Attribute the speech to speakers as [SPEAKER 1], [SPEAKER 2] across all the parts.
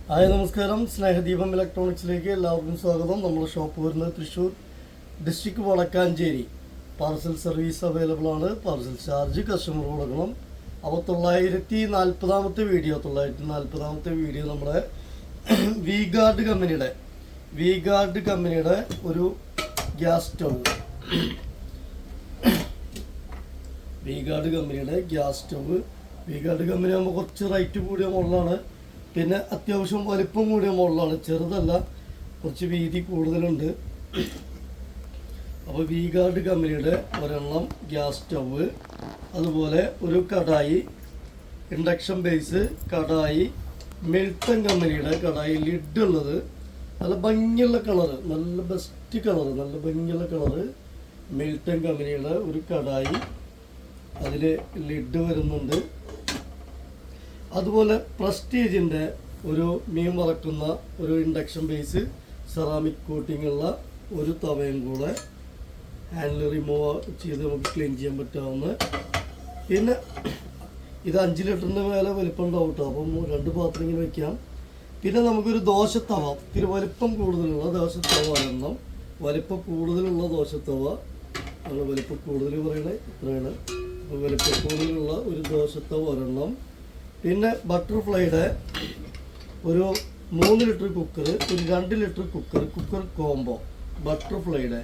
[SPEAKER 1] Hi നമസ്കാരം. സ്നേഹദീപം ഇലക്ട്രോണിക്സിലേക്ക് എല്ലാവർക്കും സ്വാഗതം. നമ്മുടെ ഷോപ്പ് വരുന്നത് Thrissur district Vadakkanchery. Parcel service available ആണ്. പാർസൽ ചാർജ് കസ്റ്റമർ കൊടുക്കണം. അപ്പോൾ 940 വീഡിയോ നമ്മുടെ വി ഗാർഡ് കമ്പനിയുടെ ഒരു ഗ്യാസ് സ്റ്റവ്. വി ഗാർഡ് കമ്പനി ആകുമ്പോൾ കുറച്ച് റേറ്റ് കൂടിയ മോഡലാണ്. പിന്നെ അത്യാവശ്യം വലിപ്പം കൂടിയ മോഡലാണ്, ചെറുതല്ല, കുറച്ച് വീതി കൂടുതലുണ്ട്. അപ്പോൾ വി ഗാർഡ് കമ്പനിയുടെ ഒരെണ്ണം ഗ്യാസ് സ്റ്റവ്, അതുപോലെ ഒരു kadai, induction base kadai, Milton കമ്പനിയുടെ കടായി, ലിഡ് ഉള്ളത്, നല്ല ഭംഗിയുള്ള കളറ്, നല്ല ബെസ്റ്റ് കളറ്, നല്ല ഭംഗിയുള്ള കളറ്, മിൽട്ടൺ കമ്പനിയുടെ ഒരു കടായി, അതിൽ ലിഡ് വരുന്നുണ്ട്. അതുപോലെ പ്രസ്റ്റീജിൻ്റെ ഒരു മീൻ വറക്കുന്ന ഒരു ഇൻഡക്ഷൻ ബേസ്, സെറാമിക് കോട്ടിംഗ് ഉള്ള ഒരു തവയും കൂടെ, ഹാൻഡിൽ റിമൂവ് ചെയ്ത് നമുക്ക് ക്ലീൻ ചെയ്യാൻ പറ്റാവുന്ന. പിന്നെ ഇത് 5 ലിറ്ററിൻ്റെ മേലെ വലിപ്പം ഉണ്ടാവും കേട്ടോ. അപ്പം 2 പാത്രം ഇങ്ങനെ വയ്ക്കാം. പിന്നെ നമുക്കൊരു ദോശത്തവ, ഇത്തിരി വലിപ്പം കൂടുതലുള്ള ദോശത്തവ ഒരെണ്ണം, വലിപ്പം കൂടുതലുള്ള ദോശത്തവ, നമ്മൾ വലിപ്പം കൂടുതൽ പറയണേ ഇത്രയാണ്. അപ്പോൾ വലിപ്പം കൂടുതലുള്ള ഒരു ദോശത്തവ ഒരെണ്ണം. പിന്നെ ബട്ടർഫ്ലൈയുടെ ഒരു 3 ലിറ്റർ കുക്കർ, ഒരു 2 ലിറ്റർ കുക്കർ കോംബോ ബട്ടർഫ്ലൈയുടെ.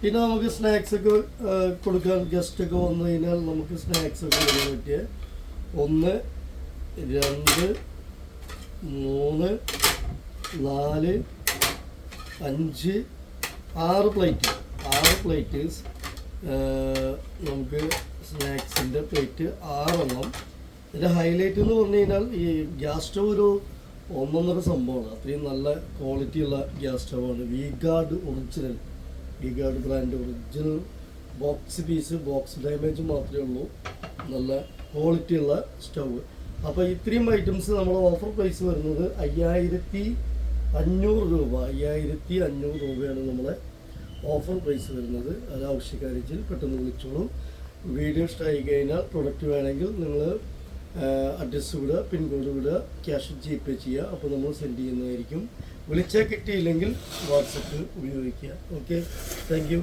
[SPEAKER 1] പിന്നെ നമുക്ക് സ്നാക്സ് ഒക്കെ കൊടുക്കാൻ, ഗസ്റ്റൊക്കെ വന്നു കഴിഞ്ഞാൽ നമുക്ക് സ്നാക്സ് ഒക്കെ കൊടുക്കാൻ പറ്റിയ 1 2 3 4 5 6 പ്ലേറ്റ് നമുക്ക് സ്നാക്സിൻ്റെ പ്ലേറ്റ് 6 എണ്ണം. ഇതിൻ്റെ ഹൈലൈറ്റ് എന്ന് പറഞ്ഞു കഴിഞ്ഞാൽ ഈ ഗ്യാസ് സ്റ്റവ് ഒരു ഒന്നൊന്നര സംഭവമാണ്. അത്രയും നല്ല ക്വാളിറ്റിയുള്ള ഗ്യാസ് സ്റ്റവാണ്. V guard brand original box damage മാത്രമേ ഉള്ളൂ. നല്ല ക്വാളിറ്റിയുള്ള സ്റ്റവ്. അപ്പോൾ ഇത്രയും ഐറ്റംസ് നമ്മുടെ ഓഫർ പ്രൈസ് വരുന്നത് 5500 രൂപ. 5500 രൂപയാണ് നമ്മളെ ഓഫർ പ്രൈസ് വരുന്നത്. അത് ആവശ്യക്കാരിച്ചിൽ പെട്ടെന്ന് വിളിച്ചോളൂ. വീഡിയോ ഇഷ്ടമായി കഴിഞ്ഞാൽ പ്രൊഡക്റ്റ് വേണമെങ്കിൽ നിങ്ങൾ അഡ്രസ്സ് വിടുക, പിൻകോഡ് വിടുക, ക്യാഷ് GPay ചെയ്യുക. അപ്പോൾ നമ്മൾ സെൻഡ് ചെയ്യുന്നതായിരിക്കും. വിളിച്ചാൽ കിട്ടിയില്ലെങ്കിൽ വാട്സപ്പ് ഉപയോഗിക്കുക. Okay, thank you.